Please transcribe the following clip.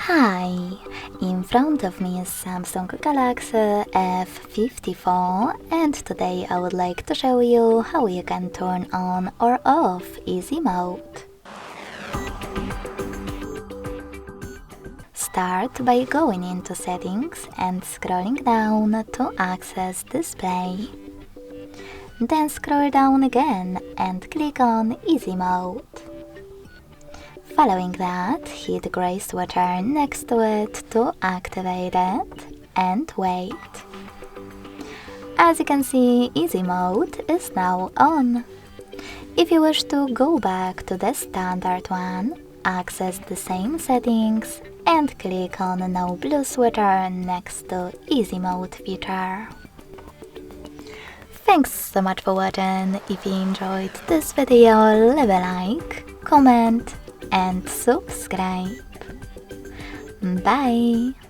Hi, in front of me is Samsung Galaxy F54 and today I would like to show you how you can turn on or off easy mode. Start by going into settings and scrolling down to access display. Then scroll down again and click on easy mode. Following that, hit grey sweater next to it to activate it and wait. As you can see, easy mode is now on. If you wish to go back to the standard one, access the same settings and click on no blue sweater next to easy mode feature. Thanks so much for watching. If you enjoyed this video, leave a like, comment and subscribe. Bye!